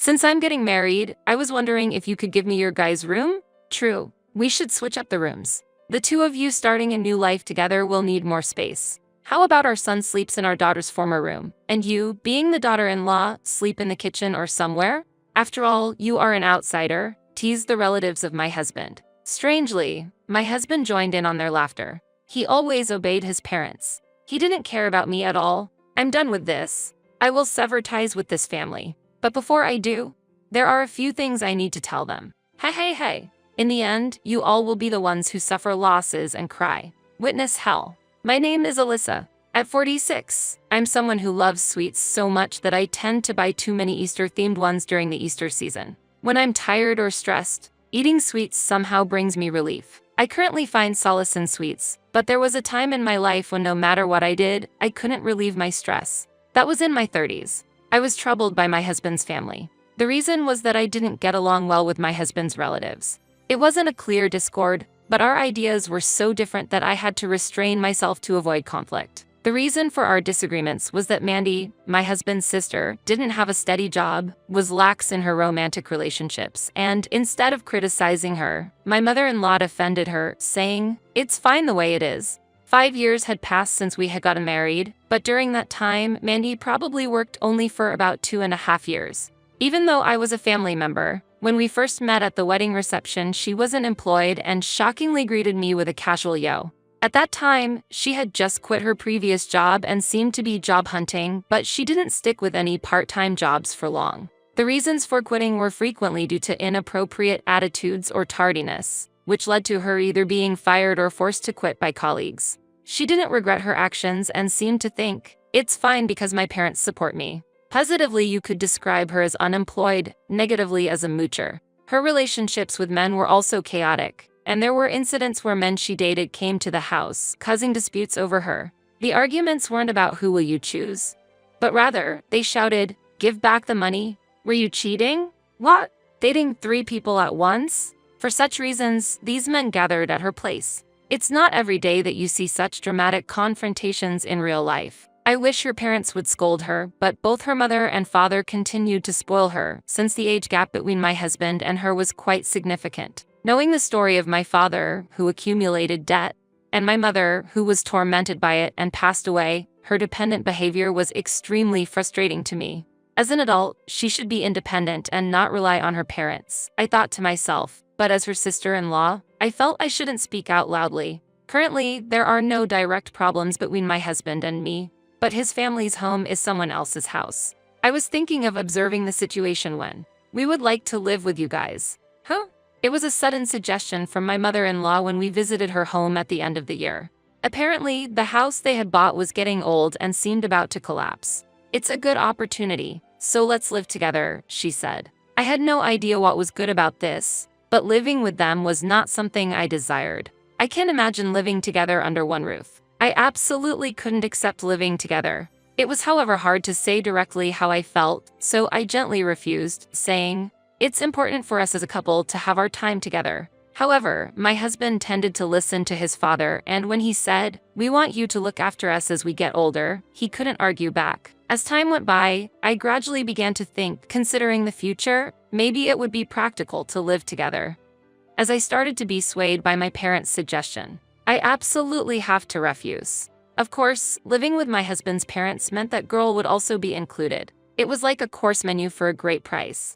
Since I'm getting married, I was wondering if you could give me your guys' room? True. We should switch up the rooms. The two of you starting a new life together will need more space. How about our son sleeps in our daughter's former room, and you, being the daughter-in-law, sleep in the kitchen or somewhere? After all, you are an outsider, teased the relatives of my husband. Strangely, my husband joined in on their laughter. He always obeyed his parents. He didn't care about me at all. I'm done with this. I will sever ties with this family. But before I do, there are a few things I need to tell them. Hey. In the end, you all will be the ones who suffer losses and cry. Witness hell. My name is Alyssa. At 46, I'm someone who loves sweets so much that I tend to buy too many Easter-themed ones during the Easter season. When I'm tired or stressed, eating sweets somehow brings me relief. I currently find solace in sweets, but there was a time in my life when no matter what I did, I couldn't relieve my stress. That was in my 30s. I was troubled by my husband's family. The reason was that I didn't get along well with my husband's relatives. It wasn't a clear discord, but our ideas were so different that I had to restrain myself to avoid conflict. The reason for our disagreements was that Mandy, my husband's sister, didn't have a steady job, was lax in her romantic relationships, and instead of criticizing her, my mother-in-law defended her, saying, "It's fine the way it is." 5 years had passed since we had gotten married, but during that time, Mandy probably worked only for about 2.5 years. Even though I was a family member, when we first met at the wedding reception, she wasn't employed and shockingly greeted me with a casual yo. At that time, she had just quit her previous job and seemed to be job hunting, but she didn't stick with any part-time jobs for long. The reasons for quitting were frequently due to inappropriate attitudes or tardiness, which led to her either being fired or forced to quit by colleagues. She didn't regret her actions and seemed to think, "It's fine because my parents support me." Positively, you could describe her as unemployed, negatively as a moocher. Her relationships with men were also chaotic, and there were incidents where men she dated came to the house, causing disputes over her. The arguments weren't about who will you choose, but rather, they shouted, "Give back the money. Were you cheating? What? Dating 3 people at once?" For such reasons, these men gathered at her place. It's not every day that you see such dramatic confrontations in real life. I wish her parents would scold her, but both her mother and father continued to spoil her, since the age gap between my husband and her was quite significant. Knowing the story of my father, who accumulated debt, and my mother, who was tormented by it and passed away, her dependent behavior was extremely frustrating to me. As an adult, she should be independent and not rely on her parents, I thought to myself, but as her sister-in-law, I felt I shouldn't speak out loudly. Currently, there are no direct problems between my husband and me, but his family's home is someone else's house. I was thinking of observing the situation when we would like to live with you guys. Huh? It was a sudden suggestion from my mother-in-law when we visited her home at the end of the year. Apparently, the house they had bought was getting old and seemed about to collapse. "It's a good opportunity, so let's live together," she said. I had no idea what was good about this, but living with them was not something I desired. I can't imagine living together under one roof. I absolutely couldn't accept living together. It was, however, hard to say directly how I felt, so I gently refused, saying, "It's important for us as a couple to have our time together." However, my husband tended to listen to his father, and when he said, "We want you to look after us as we get older," he couldn't argue back. As time went by, I gradually began to think, considering the future, maybe it would be practical to live together. As I started to be swayed by my parents' suggestion, I absolutely have to refuse. Of course, living with my husband's parents meant that girl would also be included. It was like a course menu for a great price.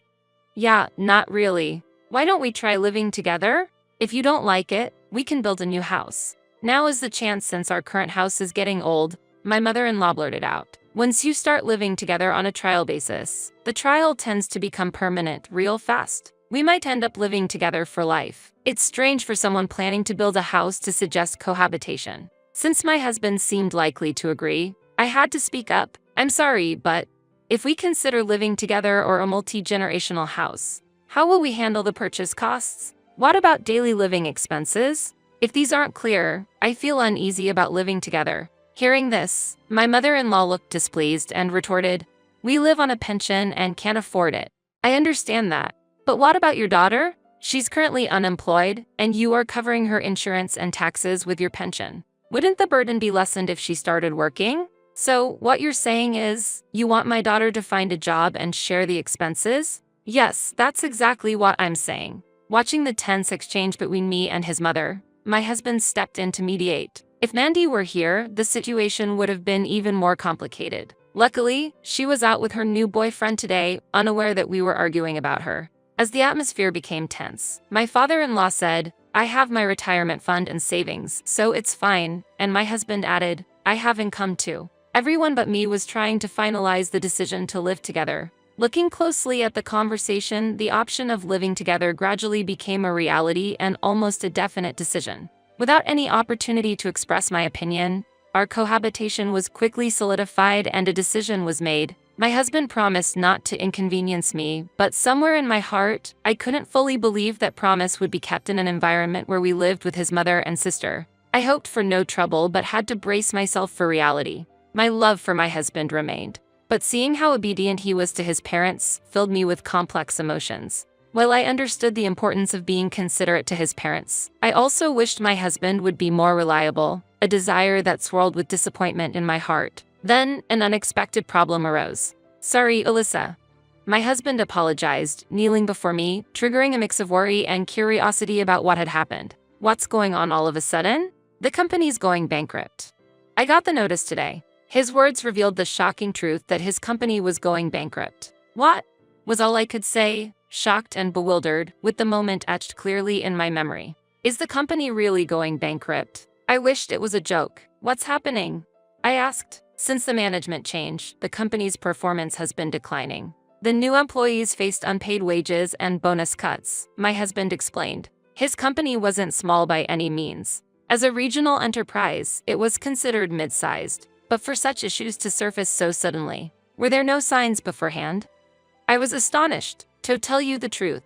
Yeah, not really. Why don't we try living together? If you don't like it, we can build a new house. Now is the chance since our current house is getting old, my mother-in-law blurted out. Once you start living together on a trial basis, the trial tends to become permanent real fast. We might end up living together for life. It's strange for someone planning to build a house to suggest cohabitation. Since my husband seemed likely to agree, I had to speak up. "I'm sorry, but if we consider living together or a multi-generational house, how will we handle the purchase costs? What about daily living expenses? If these aren't clear, I feel uneasy about living together." Hearing this, my mother-in-law looked displeased and retorted, "We live on a pension and can't afford it. I understand that. But what about your daughter? She's currently unemployed, and you are covering her insurance and taxes with your pension. Wouldn't the burden be lessened if she started working? So what you're saying is, you want my daughter to find a job and share the expenses?" Yes, that's exactly what I'm saying. Watching the tense exchange between me and his mother, my husband stepped in to mediate. If Mandy were here, the situation would have been even more complicated. Luckily, she was out with her new boyfriend today, unaware that we were arguing about her. As the atmosphere became tense, my father-in-law said, "I have my retirement fund and savings, so it's fine," and my husband added, "I have income too." Everyone but me was trying to finalize the decision to live together. Looking closely at the conversation, the option of living together gradually became a reality and almost a definite decision. Without any opportunity to express my opinion, our cohabitation was quickly solidified and a decision was made. My husband promised not to inconvenience me, but somewhere in my heart, I couldn't fully believe that promise would be kept in an environment where we lived with his mother and sister. I hoped for no trouble but had to brace myself for reality. My love for my husband remained, but seeing how obedient he was to his parents filled me with complex emotions. While I understood the importance of being considerate to his parents, I also wished my husband would be more reliable, a desire that swirled with disappointment in my heart. Then, an unexpected problem arose. "Sorry, Alyssa." My husband apologized, kneeling before me, triggering a mix of worry and curiosity about what had happened. "What's going on all of a sudden?" "The company's going bankrupt. I got the notice today." His words revealed the shocking truth that his company was going bankrupt. "What?" was all I could say, shocked and bewildered, with the moment etched clearly in my memory. "Is the company really going bankrupt?" I wished it was a joke. "What's happening?" I asked. "Since the management change, the company's performance has been declining. The new employees faced unpaid wages and bonus cuts," my husband explained. His company wasn't small by any means. As a regional enterprise, it was considered mid-sized. But for such issues to surface so suddenly, were there no signs beforehand? I was astonished. To tell you the truth,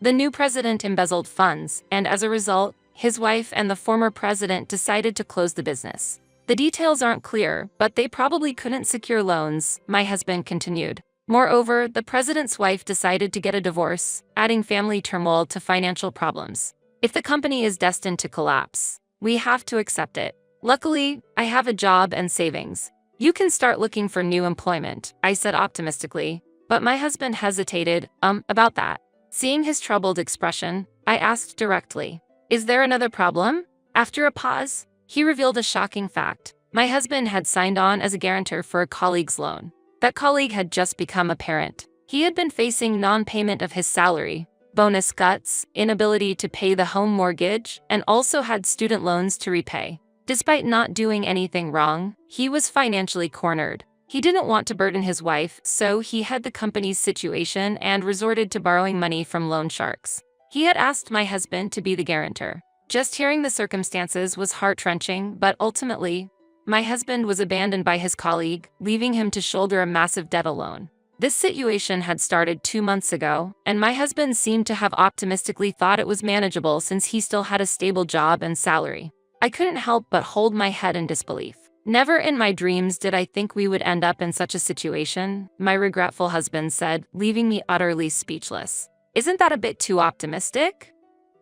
the new president embezzled funds, and as a result, his wife and the former president decided to close the business. The details aren't clear, but they probably couldn't secure loans, my husband continued. Moreover, the president's wife decided to get a divorce, adding family turmoil to financial problems. If the company is destined to collapse, we have to accept it. Luckily, I have a job and savings. You can start looking for new employment, I said optimistically, but my husband hesitated, about that. Seeing his troubled expression, I asked directly, "Is there another problem?" After a pause, he revealed a shocking fact. My husband had signed on as a guarantor for a colleague's loan. That colleague had just become a parent. He had been facing non-payment of his salary, bonus cuts, inability to pay the home mortgage, and also had student loans to repay. Despite not doing anything wrong, he was financially cornered. He didn't want to burden his wife, so he had the company's situation and resorted to borrowing money from loan sharks. He had asked my husband to be the guarantor. Just hearing the circumstances was heart-wrenching, but ultimately, my husband was abandoned by his colleague, leaving him to shoulder a massive debt alone. This situation had started 2 months ago, and my husband seemed to have optimistically thought it was manageable since he still had a stable job and salary. I couldn't help but hold my head in disbelief. "Never in my dreams did I think we would end up in such a situation," my regretful husband said, leaving me utterly speechless. "Isn't that a bit too optimistic?"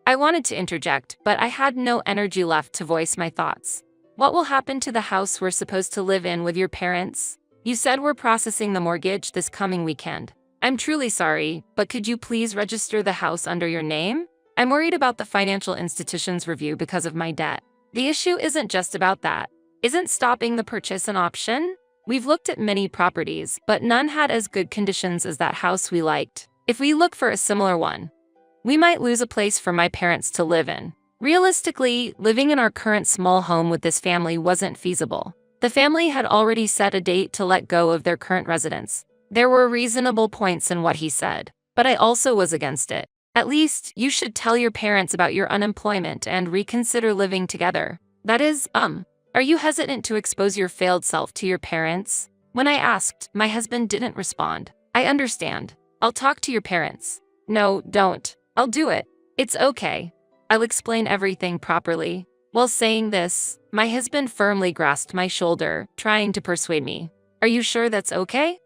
I wanted to interject, but I had no energy left to voice my thoughts. "What will happen to the house we're supposed to live in with your parents? You said we're processing the mortgage this coming weekend. I'm truly sorry, but could you please register the house under your name? I'm worried about the financial institution's review because of my debt." The issue isn't just about that. Isn't stopping the purchase an option? We've looked at many properties, but none had as good conditions as that house we liked. If we look for a similar one, we might lose a place for my parents to live in. Realistically, living in our current small home with this family wasn't feasible. The family had already set a date to let go of their current residence. There were reasonable points in what he said, but I also was against it. "At least, you should tell your parents about your unemployment and reconsider living together. That is, are you hesitant to expose your failed self to your parents?" When I asked, my husband didn't respond. "I understand. I'll talk to your parents." "No, don't. I'll do it. It's okay. I'll explain everything properly." While saying this, my husband firmly grasped my shoulder, trying to persuade me. "Are you sure that's okay?"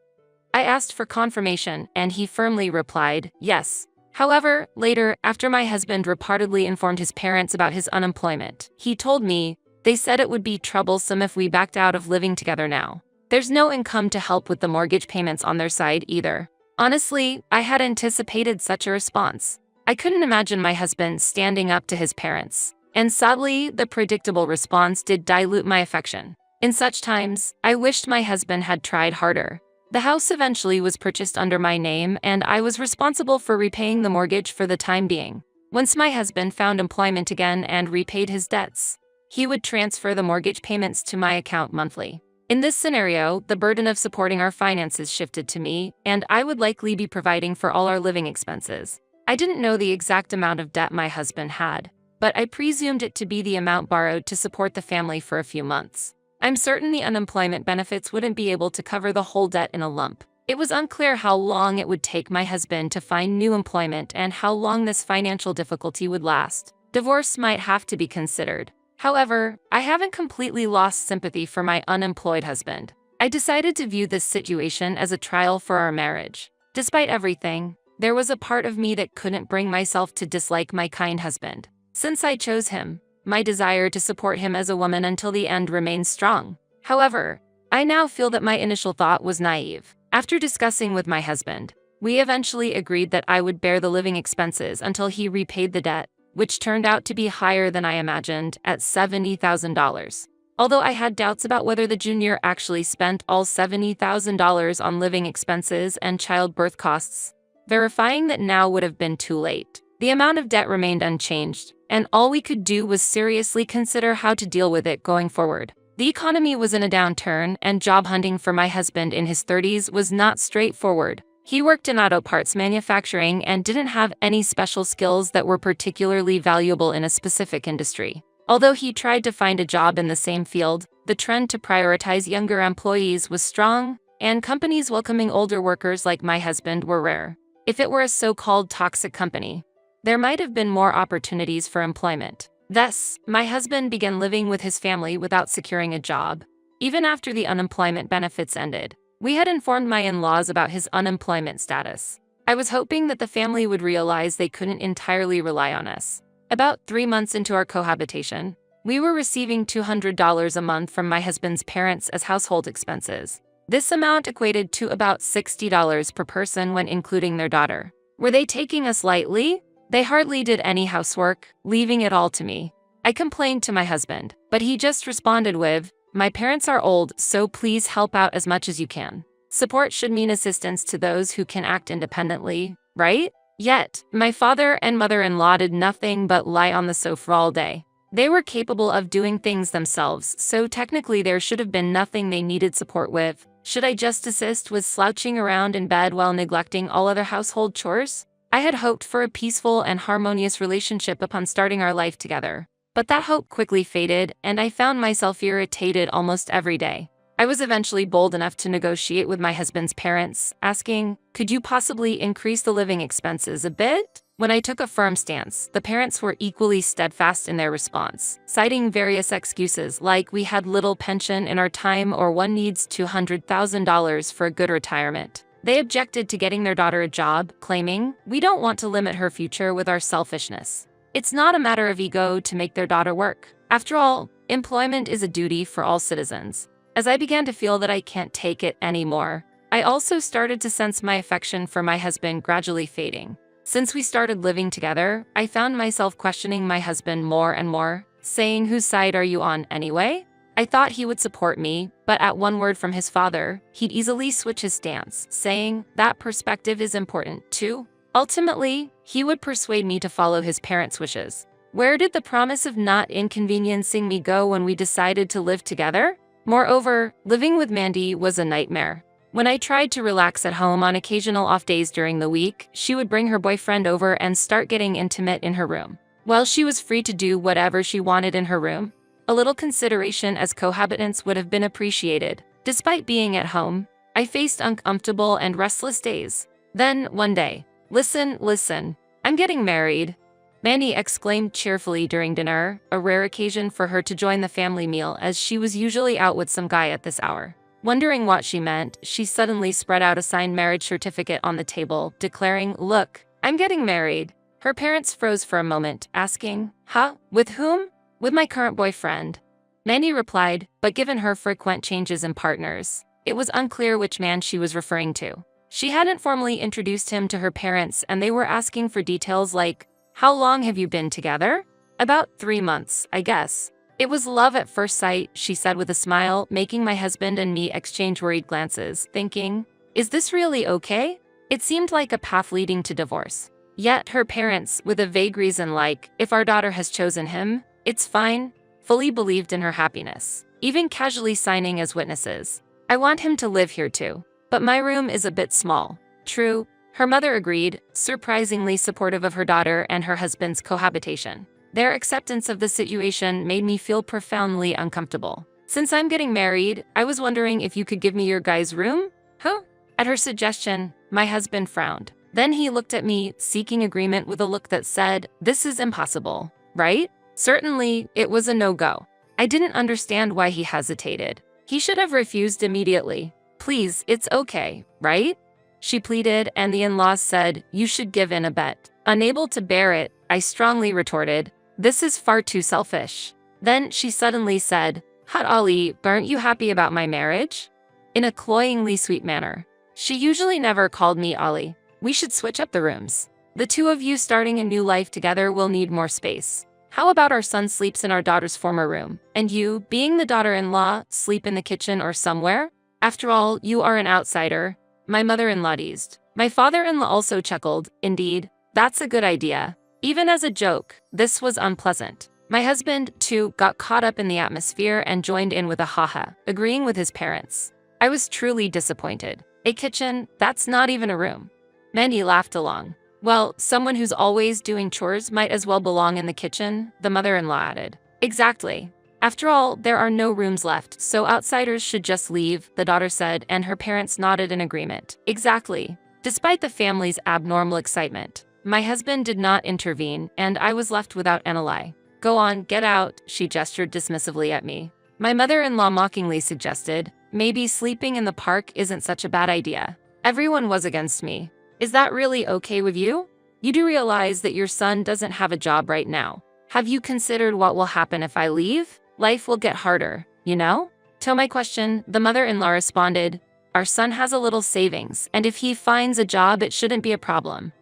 I asked for confirmation, and he firmly replied, "Yes." However, later, after my husband reportedly informed his parents about his unemployment, he told me, "They said it would be troublesome if we backed out of living together now. There's no income to help with the mortgage payments on their side either." Honestly, I had anticipated such a response. I couldn't imagine my husband standing up to his parents. And sadly, the predictable response did dilute my affection. In such times, I wished my husband had tried harder. The house eventually was purchased under my name, and I was responsible for repaying the mortgage for the time being. Once my husband found employment again and repaid his debts, he would transfer the mortgage payments to my account monthly. In this scenario, the burden of supporting our finances shifted to me, and I would likely be providing for all our living expenses. I didn't know the exact amount of debt my husband had, but I presumed it to be the amount borrowed to support the family for a few months. I'm certain the unemployment benefits wouldn't be able to cover the whole debt in a lump. It was unclear how long it would take my husband to find new employment and how long this financial difficulty would last. Divorce might have to be considered. However, I haven't completely lost sympathy for my unemployed husband. I decided to view this situation as a trial for our marriage. Despite everything, there was a part of me that couldn't bring myself to dislike my kind husband. Since I chose him, my desire to support him as a woman until the end remains strong. However, I now feel that my initial thought was naive. After discussing with my husband, we eventually agreed that I would bear the living expenses until he repaid the debt, which turned out to be higher than I imagined at $70,000. Although I had doubts about whether the junior actually spent all $70,000 on living expenses and childbirth costs, verifying that now would have been too late. The amount of debt remained unchanged, and all we could do was seriously consider how to deal with it going forward. The economy was in a downturn, and job hunting for my husband in his 30s was not straightforward. He worked in auto parts manufacturing and didn't have any special skills that were particularly valuable in a specific industry. Although he tried to find a job in the same field, the trend to prioritize younger employees was strong, and companies welcoming older workers like my husband were rare. If it were a so-called toxic company, there might have been more opportunities for employment. Thus, my husband began living with his family without securing a job, even after the unemployment benefits ended. We had informed my in-laws about his unemployment status. I was hoping that the family would realize they couldn't entirely rely on us. About 3 months into our cohabitation, we were receiving $200 a month from my husband's parents as household expenses. This amount equated to about $60 per person when including their daughter. Were they taking us lightly? They hardly did any housework, leaving it all to me. I complained to my husband, but he just responded with, "My parents are old, so please help out as much as you can. Support should mean assistance to those who can act independently, right?" Yet, my father and mother-in-law did nothing but lie on the sofa all day. They were capable of doing things themselves, so technically there should have been nothing they needed support with. Should I just assist with slouching around in bed while neglecting all other household chores? I had hoped for a peaceful and harmonious relationship upon starting our life together. But that hope quickly faded, and I found myself irritated almost every day. I was eventually bold enough to negotiate with my husband's parents, asking, "Could you possibly increase the living expenses a bit?" When I took a firm stance, the parents were equally steadfast in their response, citing various excuses like we had little pension in our time or one needs $200,000 for a good retirement. They objected to getting their daughter a job, claiming, "We don't want to limit her future with our selfishness. It's not a matter of ego to make their daughter work. After all, employment is a duty for all citizens." As I began to feel that I can't take it anymore, I also started to sense my affection for my husband gradually fading. Since we started living together, I found myself questioning my husband more and more, saying, "Whose side are you on anyway?" I thought he would support me, but at one word from his father, he'd easily switch his stance, saying, "That perspective is important too." Ultimately, he would persuade me to follow his parents' wishes. Where did the promise of not inconveniencing me go when we decided to live together? Moreover, living with Mandy was a nightmare. When I tried to relax at home on occasional off days during the week, she would bring her boyfriend over and start getting intimate in her room. While she was free to do whatever she wanted in her room, a little consideration as cohabitants would have been appreciated. Despite being at home, I faced uncomfortable and restless days. Then, one day, listen, I'm getting married," Mandy exclaimed cheerfully during dinner, a rare occasion for her to join the family meal as she was usually out with some guy at this hour. Wondering what she meant, she suddenly spread out a signed marriage certificate on the table, declaring, "Look, I'm getting married." Her parents froze for a moment, asking, "Huh? With whom?" "With my current boyfriend," Mandy replied, but given her frequent changes in partners, it was unclear which man she was referring to. She hadn't formally introduced him to her parents, and they were asking for details like, "How long have you been together?" "About 3 months, I guess." "It was love at first sight," she said with a smile, making my husband and me exchange worried glances, thinking, "Is this really okay?" It seemed like a path leading to divorce. Yet her parents, with a vague reason like, "If our daughter has chosen him, it's fine," fully believed in her happiness, even casually signing as witnesses. "I want him to live here too. But my room is a bit small." "True," her mother agreed, surprisingly supportive of her daughter and her husband's cohabitation. Their acceptance of the situation made me feel profoundly uncomfortable. "Since I'm getting married, I was wondering if you could give me your guy's room?" "Huh?" At her suggestion, my husband frowned. Then he looked at me, seeking agreement with a look that said, "This is impossible, right?" Certainly, it was a no-go. I didn't understand why he hesitated. He should have refused immediately. "Please, it's okay, right?" she pleaded, and the in-laws said, "You should give in a bit." Unable to bear it, I strongly retorted, "This is far too selfish." Then she suddenly said, "Hot Ali, aren't you happy about my marriage?" in a cloyingly sweet manner. She usually never called me Ali. "We should switch up the rooms. The two of you starting a new life together will need more space. How about our son sleeps in our daughter's former room, and you, being the daughter-in-law, sleep in the kitchen or somewhere? After all, you are an outsider." My mother-in-law teased. My father-in-law also chuckled. "Indeed, that's a good idea." Even as a joke, this was unpleasant. My husband, too, got caught up in the atmosphere and joined in with a haha, agreeing with his parents. I was truly disappointed. "A kitchen? That's not even a room." Many laughed along. "Well, someone who's always doing chores might as well belong in the kitchen," the mother-in-law added. "Exactly. After all, there are no rooms left, so outsiders should just leave," the daughter said, and her parents nodded in agreement. "Exactly." Despite the family's abnormal excitement, my husband did not intervene, and I was left without an ally. "Go on, get out," she gestured dismissively at me. My mother-in-law mockingly suggested, "Maybe sleeping in the park isn't such a bad idea." Everyone was against me. "Is that really okay with you? You do realize that your son doesn't have a job right now. Have you considered what will happen if I leave? Life will get harder, you know?" To my question, the mother-in-law responded, "Our son has a little savings, and if he finds a job, it shouldn't be a problem.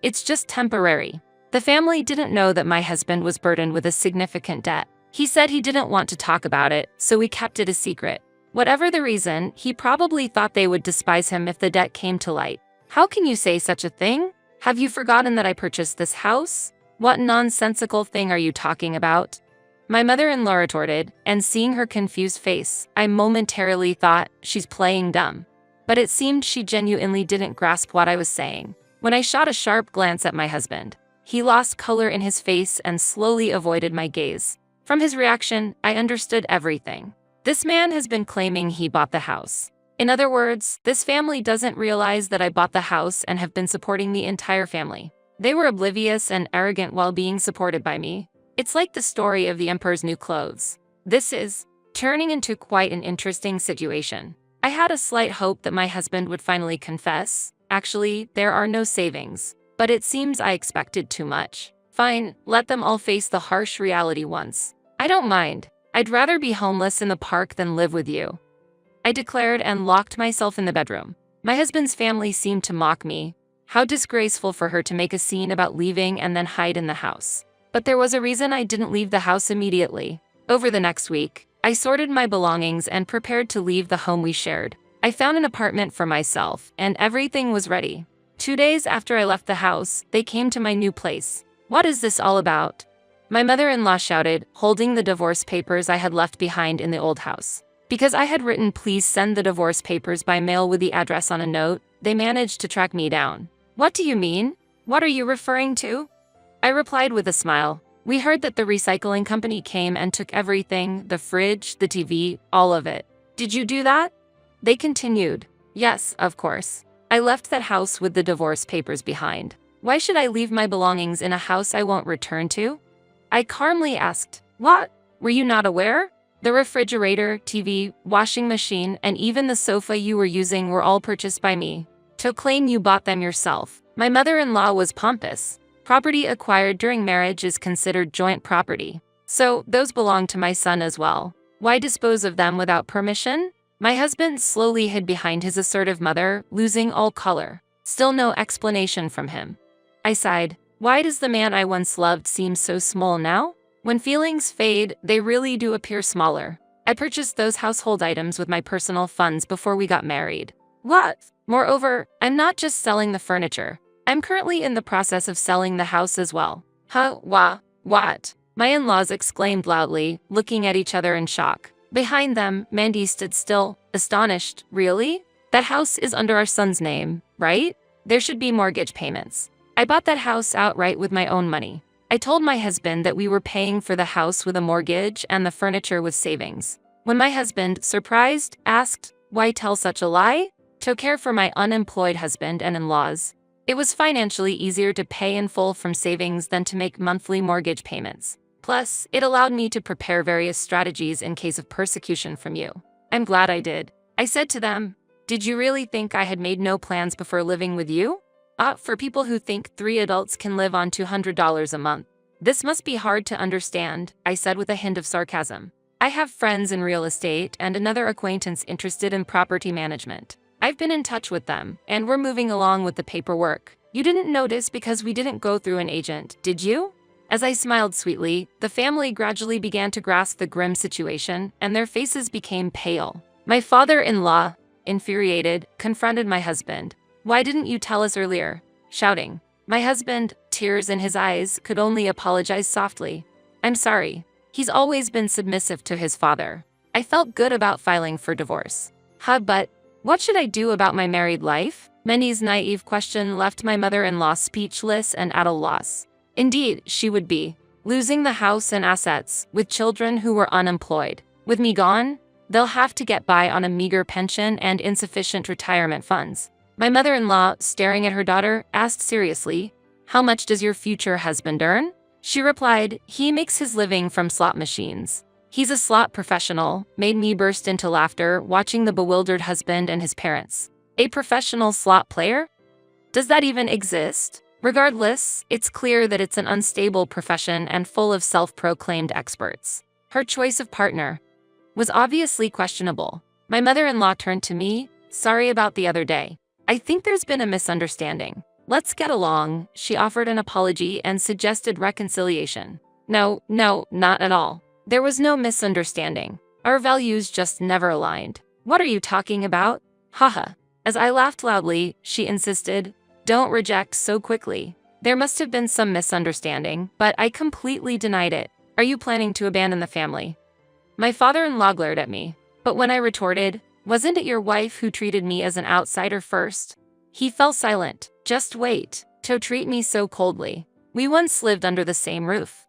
It's just temporary." The family didn't know that my husband was burdened with a significant debt. He said he didn't want to talk about it, so we kept it a secret. Whatever the reason, he probably thought they would despise him if the debt came to light. "How can you say such a thing? Have you forgotten that I purchased this house? What nonsensical thing are you talking about?" My mother-in-law retorted, and seeing her confused face, I momentarily thought, she's playing dumb. But it seemed she genuinely didn't grasp what I was saying. When I shot a sharp glance at my husband, he lost color in his face and slowly avoided my gaze. From his reaction, I understood everything. This man has been claiming he bought the house. In other words, this family doesn't realize that I bought the house and have been supporting the entire family. They were oblivious and arrogant while being supported by me. It's like the story of the emperor's new clothes. This is turning into quite an interesting situation. I had a slight hope that my husband would finally confess, "Actually, there are no savings," but it seems I expected too much. Fine, let them all face the harsh reality once. I don't mind. I'd rather be homeless in the park than live with you, I declared and locked myself in the bedroom. My husband's family seemed to mock me. How disgraceful for her to make a scene about leaving and then hide in the house. But there was a reason I didn't leave the house immediately. Over the next week, I sorted my belongings and prepared to leave the home we shared. I found an apartment for myself, and everything was ready. 2 days after I left the house, they came to my new place. "What is this all about?" my mother-in-law shouted, holding the divorce papers I had left behind in the old house. Because I had written "Please send the divorce papers by mail" with the address on a note, they managed to track me down. "What do you mean? What are you referring to?" I replied with a smile. "We heard that the recycling company came and took everything, the fridge, the TV, all of it. Did you do that?" They continued. "Yes, of course. I left that house with the divorce papers behind. Why should I leave my belongings in a house I won't return to?" I calmly asked. "What? Were you not aware? The refrigerator, TV, washing machine, and even the sofa you were using were all purchased by me. To claim you bought them yourself." My mother-in-law was pompous. "Property acquired during marriage is considered joint property. So, those belong to my son as well. Why dispose of them without permission?" My husband slowly hid behind his assertive mother, losing all color. Still no explanation from him. I sighed. Why does the man I once loved seem so small now? When feelings fade, they really do appear smaller. I purchased those household items with my personal funds before we got married. What? Moreover, I'm not just selling the furniture. I'm currently in the process of selling the house as well. Huh? What? My in-laws exclaimed loudly, looking at each other in shock. Behind them, Mandy stood still, astonished. Really? That house is under our son's name, right? There should be mortgage payments. I bought that house outright with my own money. I told my husband that we were paying for the house with a mortgage and the furniture with savings. When my husband, surprised, asked, "Why tell such a lie?" To care for my unemployed husband and in-laws. It was financially easier to pay in full from savings than to make monthly mortgage payments. Plus, it allowed me to prepare various strategies in case of persecution from you. I'm glad I did. I said to them, "Did you really think I had made no plans before living with you?" For people who think 3 adults can live on $200 a month. This must be hard to understand, I said with a hint of sarcasm. I have friends in real estate and another acquaintance interested in property management. I've been in touch with them, and we're moving along with the paperwork. You didn't notice because we didn't go through an agent, did you? As I smiled sweetly, the family gradually began to grasp the grim situation, and their faces became pale. My father-in-law, infuriated, confronted my husband. "Why didn't you tell us earlier?" Shouting. My husband, tears in his eyes, could only apologize softly. "I'm sorry. He's always been submissive to his father." I felt good about filing for divorce. But what should I do about my married life? Mandy's naive question left my mother-in-law speechless and at a loss. Indeed, she would be. Losing the house and assets, with children who were unemployed. With me gone, they'll have to get by on a meager pension and insufficient retirement funds. My mother-in-law, staring at her daughter, asked seriously, "How much does your future husband earn?" She replied, "He makes his living from slot machines." "He's a slot professional," made me burst into laughter, watching the bewildered husband and his parents. A professional slot player? Does that even exist? Regardless, it's clear that it's an unstable profession and full of self-proclaimed experts. Her choice of partner was obviously questionable. My mother-in-law turned to me, "Sorry about the other day. I think there's been a misunderstanding. Let's get along." She offered an apology and suggested reconciliation. No, not at all. There was no misunderstanding. Our values just never aligned. "What are you talking about?" Haha. As I laughed loudly, she insisted, "Don't reject so quickly. There must have been some misunderstanding, but I completely denied it. Are you planning to abandon the family?" My father-in-law glared at me. But when I retorted, "Wasn't it your wife who treated me as an outsider first?" He fell silent. "Just wait. To treat me so coldly. We once lived under the same roof."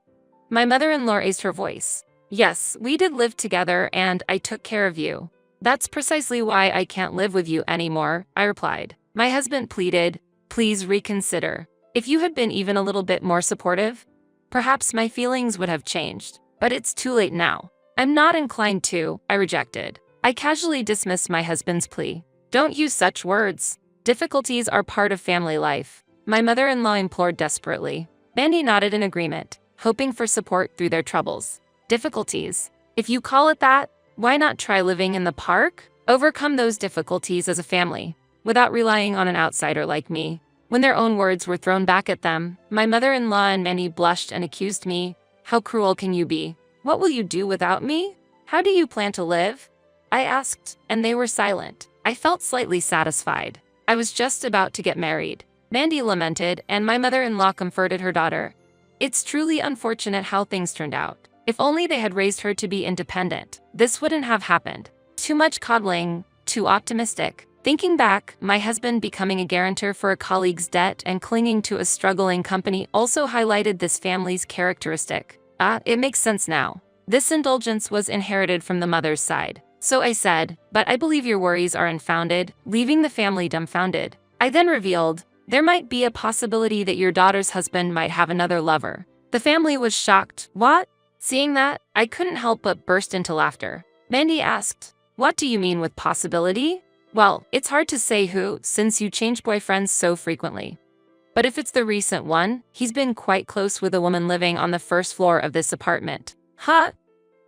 My mother-in-law raised her voice. "Yes, we did live together and I took care of you." "That's precisely why I can't live with you anymore," I replied. My husband pleaded, "Please reconsider. If you had been even a little bit more supportive, perhaps my feelings would have changed. But it's too late now." "I'm not inclined to," I rejected. I casually dismissed my husband's plea. "Don't use such words. Difficulties are part of family life," my mother-in-law implored desperately. Mandy nodded in agreement, hoping for support through their troubles. "Difficulties? If you call it that, why not try living in the park? Overcome those difficulties as a family, without relying on an outsider like me." When their own words were thrown back at them, my mother-in-law and Mandy blushed and accused me. "How cruel can you be? What will you do without me? How do you plan to live?" I asked, and they were silent. I felt slightly satisfied. I was just about to get married. Mandy lamented, and my mother-in-law comforted her daughter. "It's truly unfortunate how things turned out. If only they had raised her to be independent, this wouldn't have happened. Too much coddling, too optimistic." Thinking back, my husband becoming a guarantor for a colleague's debt and clinging to a struggling company also highlighted this family's characteristic. It makes sense now. This indulgence was inherited from the mother's side. So I said, "But I believe your worries are unfounded," leaving the family dumbfounded. I then revealed, "There might be a possibility that your daughter's husband might have another lover." The family was shocked. "What?" Seeing that, I couldn't help but burst into laughter. Mandy asked, "What do you mean with possibility?" "Well, it's hard to say who, since you change boyfriends so frequently. But if it's the recent one, he's been quite close with a woman living on the first floor of this apartment."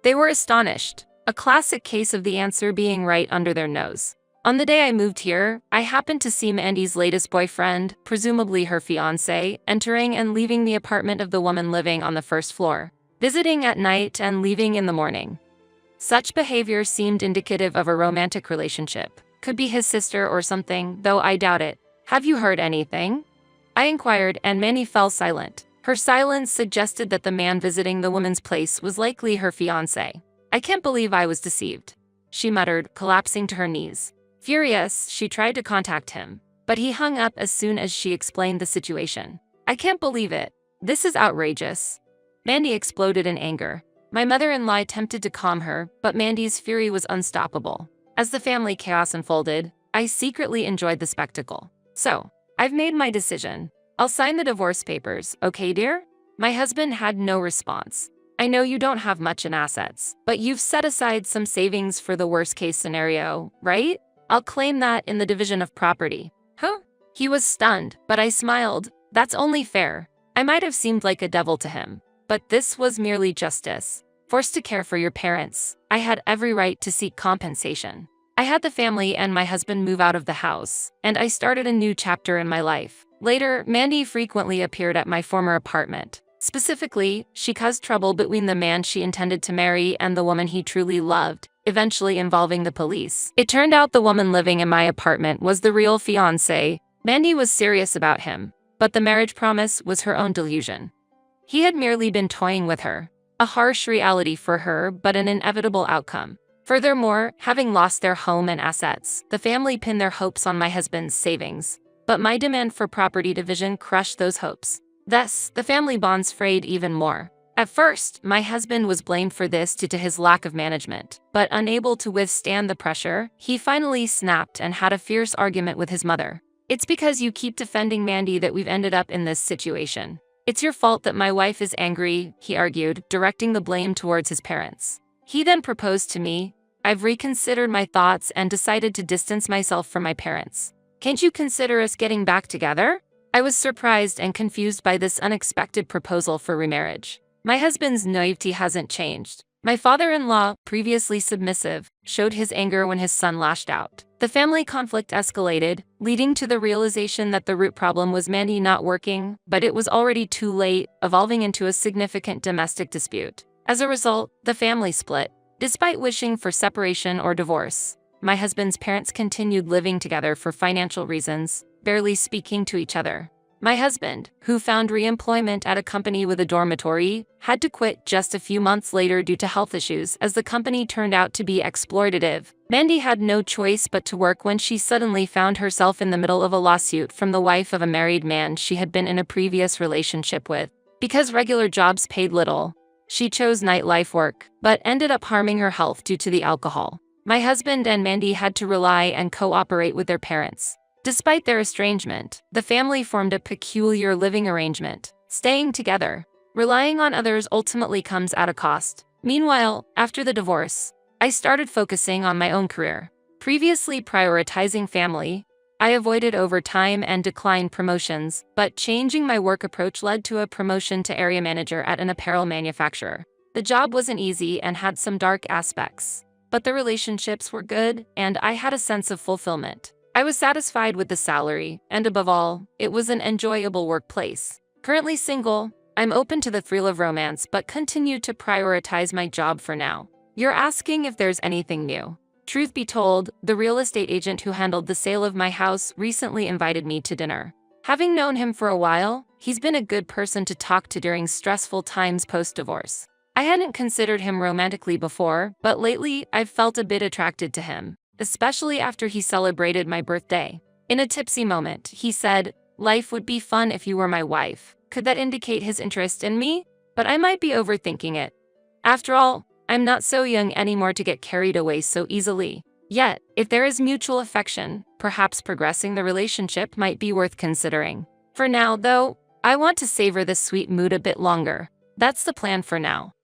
They were astonished. A classic case of the answer being right under their nose. On the day I moved here, I happened to see Mandy's latest boyfriend, presumably her fiancé, entering and leaving the apartment of the woman living on the first floor, visiting at night and leaving in the morning. Such behavior seemed indicative of a romantic relationship. Could be his sister or something, though I doubt it. Have you heard anything? I inquired, and Mandy fell silent. Her silence suggested that the man visiting the woman's place was likely her fiancé. I can't believe I was deceived, she muttered, collapsing to her knees. Furious, she tried to contact him, but he hung up as soon as she explained the situation. I can't believe it. This is outrageous. Mandy exploded in anger. My mother-in-law attempted to calm her, but Mandy's fury was unstoppable. As the family chaos unfolded, I secretly enjoyed the spectacle. So, I've made my decision. I'll sign the divorce papers, okay, dear? My husband had no response. I know you don't have much in assets, but you've set aside some savings for the worst-case scenario, right? I'll claim that in the division of property. Huh? He was stunned, but I smiled. That's only fair. I might have seemed like a devil to him, but this was merely justice. Forced to care for your parents, I had every right to seek compensation. I had the family and my husband move out of the house, and I started a new chapter in my life. Later, Mandy frequently appeared at my former apartment. Specifically, she caused trouble between the man she intended to marry and the woman he truly loved, eventually involving the police. It turned out the woman living in my apartment was the real fiancé. Mandy was serious about him, but the marriage promise was her own delusion. He had merely been toying with her. A harsh reality for her, but an inevitable outcome. Furthermore, having lost their home and assets, the family pinned their hopes on my husband's savings. But my demand for property division crushed those hopes. Thus, the family bonds frayed even more. At first, my husband was blamed for this due to his lack of management, but unable to withstand the pressure, he finally snapped and had a fierce argument with his mother. It's because you keep defending Mandy that we've ended up in this situation. It's your fault that my wife is angry, he argued, directing the blame towards his parents. He then proposed to me. I've reconsidered my thoughts and decided to distance myself from my parents. Can't you consider us getting back together? I was surprised and confused by this unexpected proposal for remarriage. My husband's naivety hasn't changed. My father-in-law, previously submissive, showed his anger when his son lashed out. The family conflict escalated, leading to the realization that the root problem was Mandy not working, but it was already too late, evolving into a significant domestic dispute. As a result, the family split. Despite wishing for separation or divorce, my husband's parents continued living together for financial reasons, barely speaking to each other. My husband, who found re-employment at a company with a dormitory, had to quit just a few months later due to health issues as the company turned out to be exploitative. Mandy had no choice but to work when she suddenly found herself in the middle of a lawsuit from the wife of a married man she had been in a previous relationship with. Because regular jobs paid little, she chose nightlife work, but ended up harming her health due to the alcohol. My husband and Mandy had to rely and cooperate with their parents. Despite their estrangement, the family formed a peculiar living arrangement, staying together. Relying on others ultimately comes at a cost. Meanwhile, after the divorce, I started focusing on my own career. Previously prioritizing family, I avoided overtime and declined promotions, but changing my work approach led to a promotion to area manager at an apparel manufacturer. The job wasn't easy and had some dark aspects, but the relationships were good and I had a sense of fulfillment. I was satisfied with the salary, and above all, it was an enjoyable workplace. Currently single, I'm open to the thrill of romance but continue to prioritize my job for now. You're asking if there's anything new. Truth be told, the real estate agent who handled the sale of my house recently invited me to dinner. Having known him for a while, he's been a good person to talk to during stressful times post-divorce. I hadn't considered him romantically before, but lately I've felt a bit attracted to him, especially after he celebrated my birthday. In a tipsy moment, he said, "Life would be fun if you were my wife." Could that indicate his interest in me? But I might be overthinking it. After all, I'm not so young anymore to get carried away so easily. Yet, if there is mutual affection, perhaps progressing the relationship might be worth considering. For now, though, I want to savor this sweet mood a bit longer. That's the plan for now.